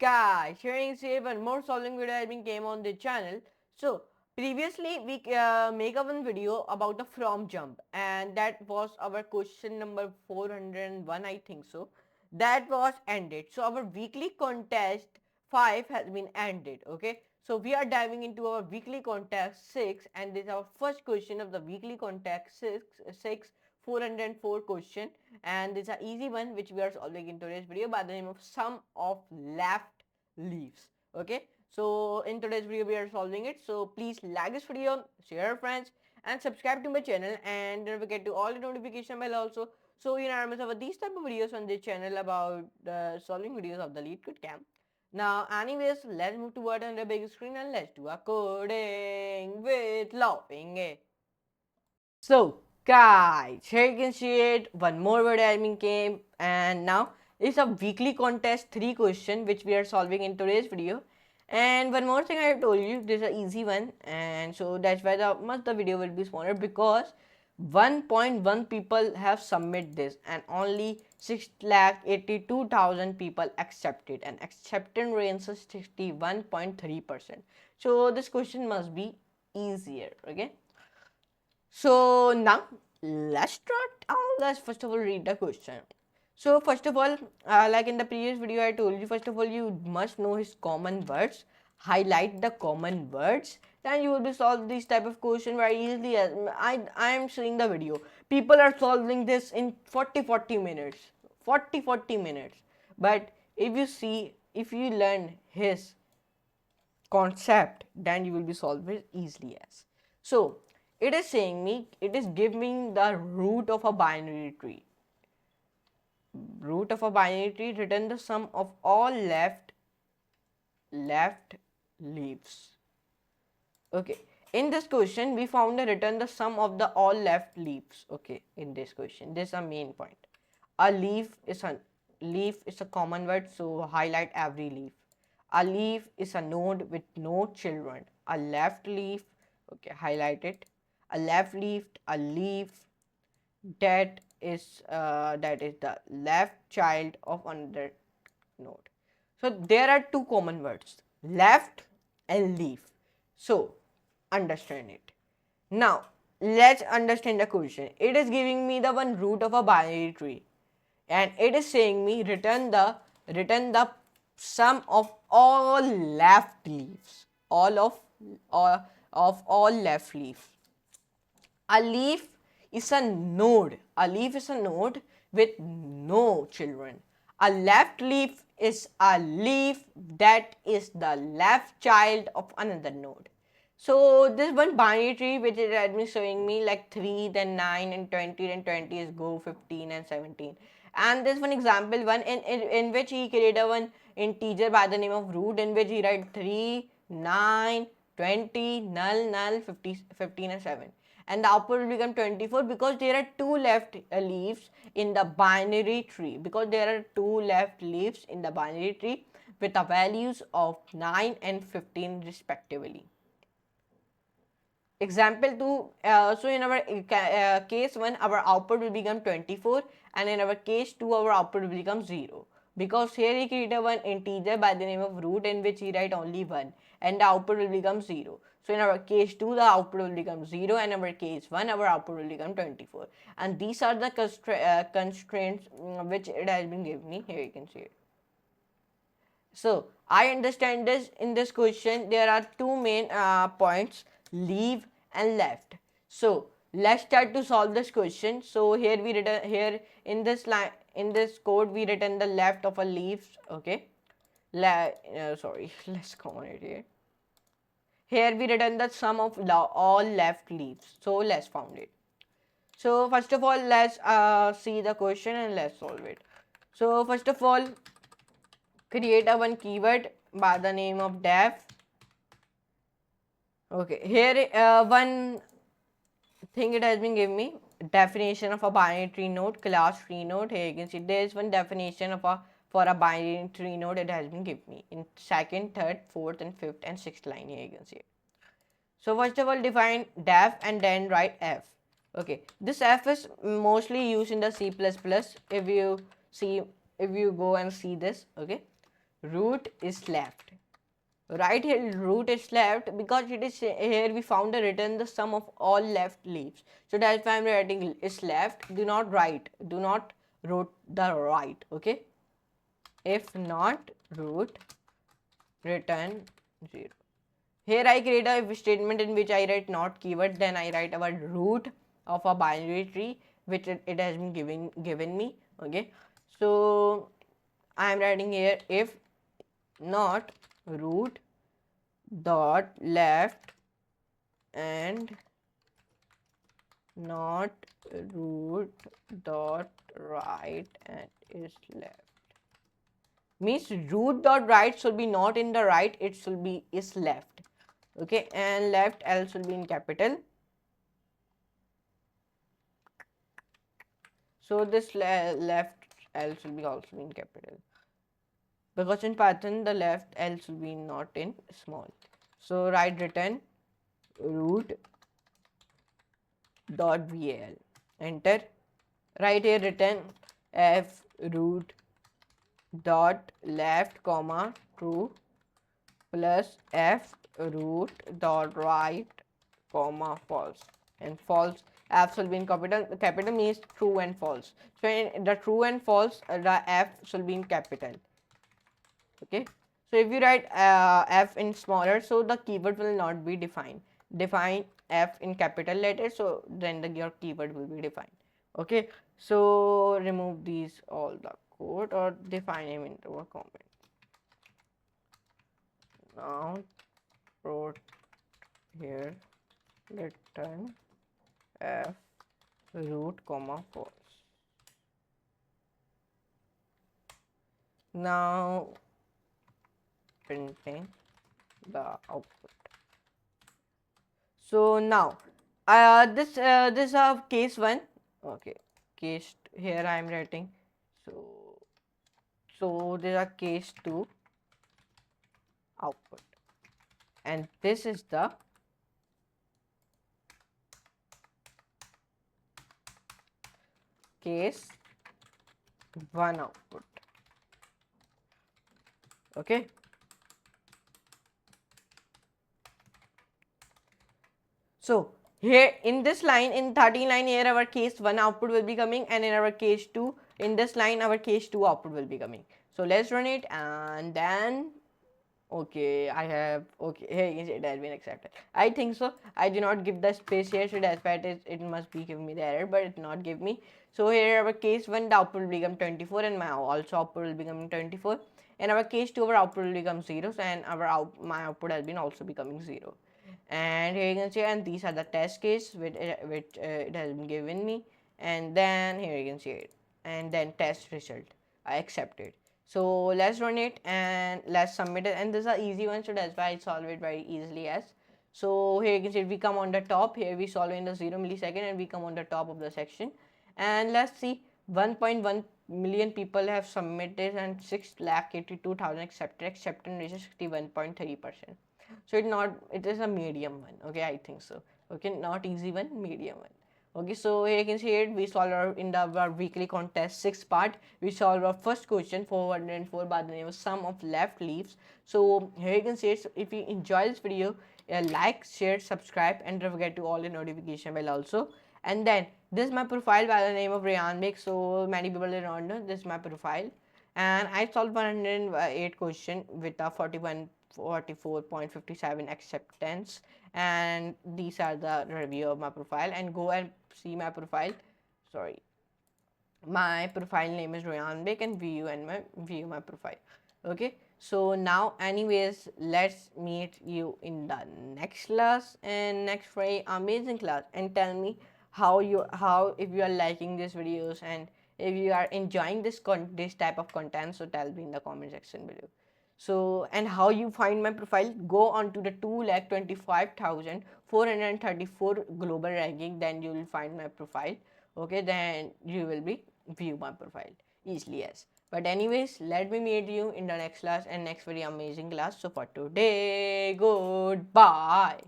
guys, sharing say one more solving video has been came on the channel. So previously we make a one video about the from jump, and that was our question number 401, I think so. That was ended. So our weekly contest 5 has been ended. Okay. So we are diving into our weekly contest 6, and this is our first question of the weekly contest 6 404 question, and this is an easy one which we are solving in today's video by the name of sum of left leaves. Okay, so in today's video we are solving it, so please like this video, share your friends, and subscribe to my channel, and don't forget to all the notification bell also, so you know of these type of videos on this channel about solving videos of the LeetCode camp. Now anyways, let's move toward on the big screen and let's do a coding with laughing. So guys, here you can see it, one more word admin came, and now it's a weekly contest 3 question which we are solving in today's video. And one more thing I have told you, this is an easy one, and so that's why the video will be smaller, because 1.1 people have submitted this and only 6,82,000 people accepted, and acceptance rate is 61.3%. so this question must be easier. Okay, so now let's start. Let's first of all read the question. So first of all, like in the previous video I told you, first of all you must know his common words, highlight the common words, then you will be solve this type of question very easily. As I am seeing the video, people are solving this in 40 minutes, 40 minutes. But if you learn his concept, then you will be solving it easily as. So it is saying me, it is giving the root of a binary tree. Root of a binary tree, return the sum of all left leaves. Okay, in this question we found a return the sum of the all left leaves. Okay, in this question, this is a main point. A leaf is a common word, so highlight every leaf. A leaf is a node with no children. A left leaf, okay, highlight it. A left leaf, a leaf that is the left child of another node. So there are two common words, left and leaf. So understand it. Now let's understand the question. It is giving me the one root of a binary tree, and it is saying me return the sum of all left leaves, all left leaves. A leaf is a node. A leaf is a node with no children. A left leaf is a leaf that is the left child of another node. So this one binary tree which is admin showing me like 3, then 9 and 20, then 20 is go 15 and 17. And this one example one in which he created a one integer by the name of root, in which he write 3, 9, 20, null, 50, 15 and 7. And the output will become 24 because there are two left leaves in the binary tree. Because there are two left leaves in the binary tree with the values of 9 and 15 respectively. Example 2, so in our case 1 our output will become 24, and in our case 2 our output will become 0, because here he created one integer by the name of root in which he write only 1 and the output will become 0. So in our case 2 the output will become 0, and in our case 1 our output will become 24, and these are the constraints which it has been given me. Here you can see it. So I understand this, in this question there are two main points, leave and left. So let's start to solve this question. So here we written, here in this line, in this code we written the left of a leaf. Okay, sorry, let's comment it here. Here we written the sum of all left leaves. So let's found it. So first of all let's see the question and let's solve it. So first of all, create a one keyword by the name of def. Okay, here one thing it has been given me, definition of a binary tree node, class tree node. Here you can see there is one definition of for a binary tree node it has been given me in second, third, fourth and fifth and sixth line. Here you can see it. So first of all define def and then write f. Okay, this f is mostly used in the C++. If you go and see this. Okay, root is left. Right here root is left because it is here we found the return the sum of all left leaves. So that's why I'm writing is left. Do not write. Do not root the right. Okay. If not root, return 0. Here I create a if statement in which I write not keyword, then I write our root of a binary tree which it has been given me. Okay, so I am writing here if not root dot left and not root dot right and is left. Means root dot right should be not in the right, it should be is left. Okay, and left L should be in capital. So this left L should be also in capital because in Python the left L should be not in small. So write return root dot val, enter. Right here return f root dot left comma true plus f root dot right comma false, and false f will be in capital means true and false. So in the true and false the f should be in capital. Okay, so if you write f in smaller, so the keyword will not be defined. Define f in capital letters, so then your keyword will be defined. Okay, so remove these all the code or define them into a comment. Now wrote here return f root comma false. Now printing the output. So now this is case 1. Okay, case here I am writing. So this is case 2 output, and this is the case 1 output. Okay, so here in this line, in 13 line, here our case 1 output will be coming, and in our case 2, in this line our case 2 output will be coming. So let's run it, and then okay, I have okay, hey, it has been accepted. I think so. I do not give the space here, so that's why it must be giving me the error, but it not give me. So here our case 1 the output will become 24, and my also output will become 24. In our case 2 our output will become 0, and my output has been also becoming 0. And here you can see, and these are the test case which it has been given me, and then here you can see it, and then test result I accepted. So let's run it and let's submit it, and this is an easy one, so that's why I solve it very easily as. So here you can see we come on the top, here we solve in the 0 millisecond, and we come on the top of the section, and let's see 1.1 million people have submitted and 6,82,000 accepted. Acceptance rate is 61.3%. So it is a medium one. Okay, I think so. Okay, not easy one, medium one. Okay, so here you can see it. We solved our weekly contest 6th part. We solved our first question 404 by the name of sum of left leaves. So here you can see it. So if you enjoy this video, like, share, subscribe, and don't forget to all the notification bell also. And then this is my profile by the name of Rayyan. So many people don't know this is my profile, and I solved 108 question with a 44.57 acceptance, and these are the review of my profile, and go and see my profile. Sorry, my profile name is Rayyan, and view my profile. Okay, so now anyways, let's meet you in the next class, and next very amazing class, and tell me how if you are liking these videos, and if you are enjoying this type of content, so tell me in the comment section below. So, and how you find my profile, go on to the 2,25,434 global ranking, then you will find my profile. Okay, then you will be view my profile easily as. But anyways, let me meet you in the next class and next very amazing class. So for today, goodbye.